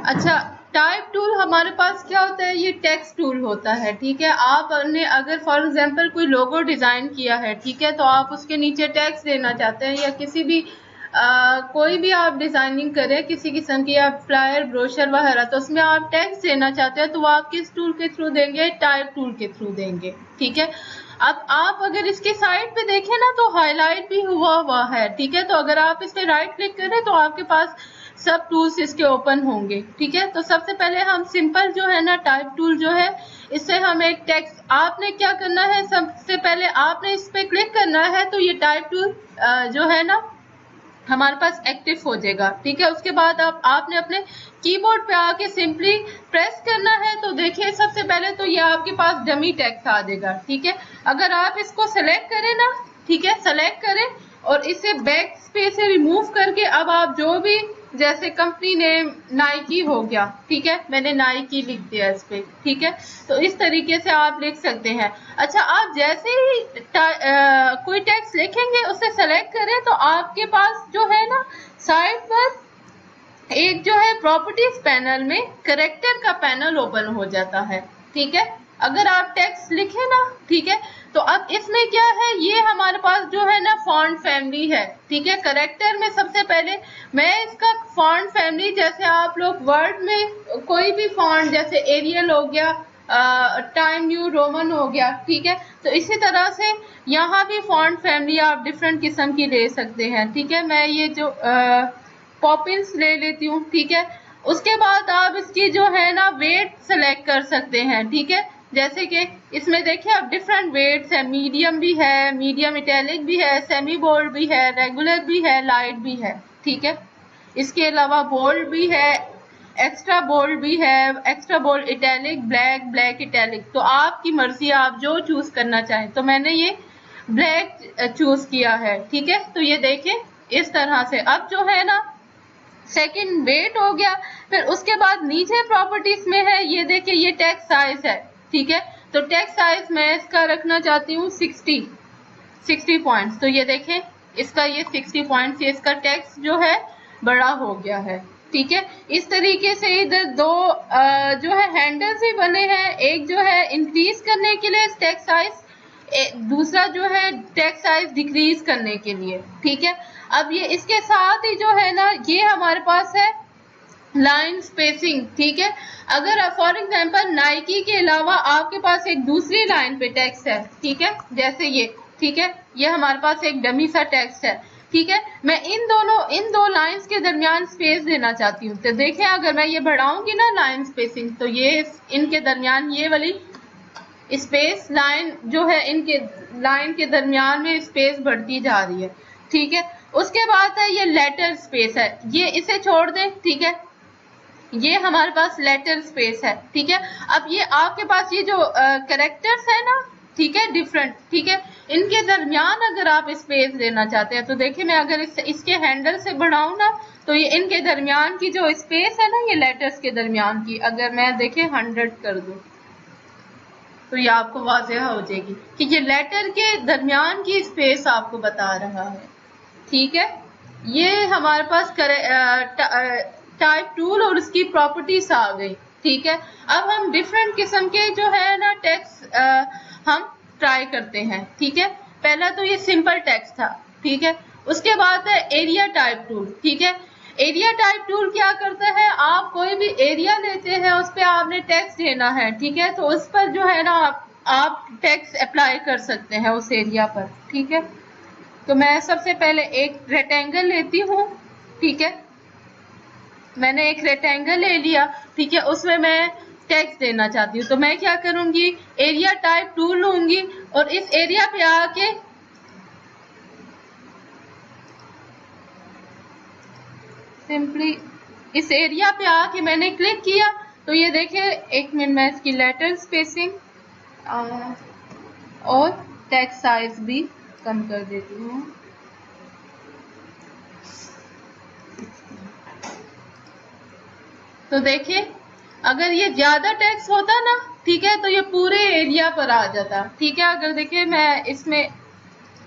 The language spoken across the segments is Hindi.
अच्छा, टाइप टूल हमारे पास क्या होता है, ये टेक्स्ट टूल होता है, ठीक है। आपने अगर फॉर एग्जांपल कोई लोगो डिजाइन किया है, ठीक है, तो आप उसके नीचे टेक्स्ट देना चाहते हैं, या किसी भी कोई भी आप डिजाइनिंग करें किसी किस्म की, या फ्लायर ब्रोशर वगैरह, तो उसमें आप टेक्स्ट देना चाहते हैं, तो वो आप किस टूल के थ्रू देंगे, टाइप टूल के थ्रू देंगे, ठीक है। अब आप अगर इसके साइड पे देखें ना तो हाईलाइट भी हुआ है, ठीक है। तो अगर आप इस पे राइट क्लिक करें तो आपके पास सब टूल्स इसके ओपन होंगे, ठीक है। तो सबसे पहले हम सिंपल जो है ना टाइप टूल जो है, इससे हम एक टेक्स्ट, आपने क्या करना है, सबसे पहले आपने इस पे क्लिक करना है, तो ये टाइप टूल जो है ना हमारे पास एक्टिव हो जाएगा, ठीक है। उसके बाद आपने अपने कीबोर्ड पे आके सिंपली प्रेस करना है, तो देखिए सबसे पहले तो ये आपके पास डमी टेक्स्ट आ जाएगा, ठीक है। अगर आप इसको सेलेक्ट करें ना, ठीक है, सेलेक्ट करें और इसे बैक स्पेस से रिमूव करके, अब आप जो भी, जैसे कंपनी नेम नाइकी हो गया, ठीक है, मैंने नाइकी लिख दिया इस पे, ठीक है। तो इस तरीके से आप लिख सकते हैं। अच्छा, आप जैसे ही कोई टेक्स्ट लिखेंगे उसे सेलेक्ट करें, तो आपके पास जो है ना साइड पर एक जो है प्रॉपर्टीज पैनल में करेक्टर का पैनल ओपन हो जाता है, ठीक है। अगर आप टेक्स्ट लिखे ना, ठीक है, तो अब इसमें क्या है, ये हमारे पास जो है ना फॉन्ट फैमिली है, ठीक है। करेक्टर में सबसे पहले मैं इसका फॉन्ट फैमिली, जैसे आप लोग वर्ड में कोई भी फॉन्ट, जैसे एरियल हो गया, टाइम न्यू रोमन हो गया, ठीक है। तो इसी तरह से यहाँ भी फॉन्ट फैमिली आप डिफरेंट किस्म की ले सकते हैं, ठीक है। मैं ये जो पॉपिंस ले लेती हूँ, ठीक है। उसके बाद आप इसकी जो है ना वेट सेलेक्ट कर सकते हैं, ठीक है। जैसे कि इसमें देखिए अब डिफरेंट वेट्स है, मीडियम भी है, मीडियम इटैलिक भी है, सेमी बोल्ड भी है, रेगुलर भी है, लाइट भी है, ठीक है। इसके अलावा बोल्ड भी है, एक्स्ट्रा बोल्ड भी है, extra bold italic, black, black italic. तो आपकी मर्जी, आप जो चूज करना चाहें। तो मैंने ये ब्लैक चूज किया है, ठीक है। तो ये देखें इस तरह से। अब जो है ना सेकंड वेट हो गया, फिर उसके बाद नीचे प्रॉपर्टीज में है, ये देखिए ये टेक्स्ट साइज है, ठीक है। तो टेक्स्ट साइज मैं इसका रखना चाहती हूँ 60 पॉइंट्स। तो ये देखें इसका ये 60 पॉइंट्स, ये इसका टेक्स्ट जो है बड़ा हो गया है, ठीक है। इस तरीके से इधर दो जो है हैंडल्स भी बने हैं, एक जो है इंक्रीज करने के लिए टेक्स्ट साइज, दूसरा जो है टेक्स्ट साइज डिक्रीज करने के लिए, ठीक है। अब ये इसके साथ ही जो है ना ये हमारे पास है लाइन स्पेसिंग, ठीक है। अगर फॉर एग्जांपल नाइकी के अलावा आपके पास एक दूसरी लाइन पे टेक्स्ट है, ठीक है, जैसे ये, ठीक है, ये हमारे पास एक डमी सा टेक्स्ट है, ठीक है। मैं इन दो लाइंस के दरमियान स्पेस देना चाहती हूँ। तो देखें अगर मैं ये बढ़ाऊंगी ना लाइन स्पेसिंग, तो ये इनके दरमियान ये वाली स्पेस लाइन जो है, इनके लाइन के दरमियान में स्पेस बढ़ती जा रही है, ठीक है। उसके बाद है ये लेटर स्पेस है, ये इसे छोड़ दें, ठीक है। ये हमारे पास लेटर स्पेस है, ठीक है। अब ये आपके पास ये जो कैरेक्टर्स है ना, ठीक है, डिफरेंट, ठीक है, इनके दरमियान अगर आप स्पेस देना चाहते हैं, तो देखिए मैं अगर इसके हैंडल से बढ़ाऊं ना, तो ये इनके दरमियान की जो स्पेस है ना, ये लेटर्स के दरमियान की, अगर मैं देखें 100 कर दूं, तो ये आपको वाज़ेह हो जाएगी कि ये लेटर के दरमियान की स्पेस आपको बता रहा है, ठीक है। ये हमारे पास टाइप टूल और उसकी प्रॉपर्टीज आ गई, ठीक है। अब हम डिफरेंट किस्म के जो है ना टेक्स्ट हम ट्राई करते हैं, ठीक है। पहला तो ये सिंपल टेक्स्ट था, ठीक है। उसके बाद है एरिया टाइप टूल, ठीक है। एरिया टाइप टूल क्या करता है, आप कोई भी एरिया लेते हैं, उस पर आपने टेक्स्ट देना है, ठीक है। तो उस पर जो है ना आप टेक्स्ट अप्लाई कर सकते हैं उस एरिया पर, ठीक है। तो मैं सबसे पहले एक रेक्टेंगल लेती हूँ, ठीक है। मैंने एक रेक्टेंगल ले लिया, ठीक है, उसमें मैं टेक्स्ट देना चाहती हूँ। तो मैं क्या करूंगी, एरिया टाइप टूल लूंगी और इस एरिया पे आके सिंपली इस एरिया पे आके मैंने क्लिक किया, तो ये देखें, एक मिनट मैं इसकी लेटर स्पेसिंग और टेक्स्ट साइज भी कम कर देती हूँ। तो देखिए अगर ये ज्यादा टेक्स्ट होता ना, ठीक है, तो ये पूरे एरिया पर आ जाता, ठीक है। अगर देखिए मैं इसमें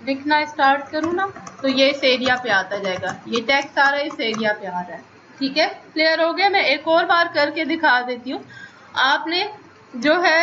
लिखना स्टार्ट करूँ ना, तो ये इस एरिया पे आता जाएगा, ये टेक्स्ट सारा इस एरिया पे आ रहा है, ठीक है, क्लियर हो गया। मैं एक और बार करके दिखा देती हूँ। आपने जो है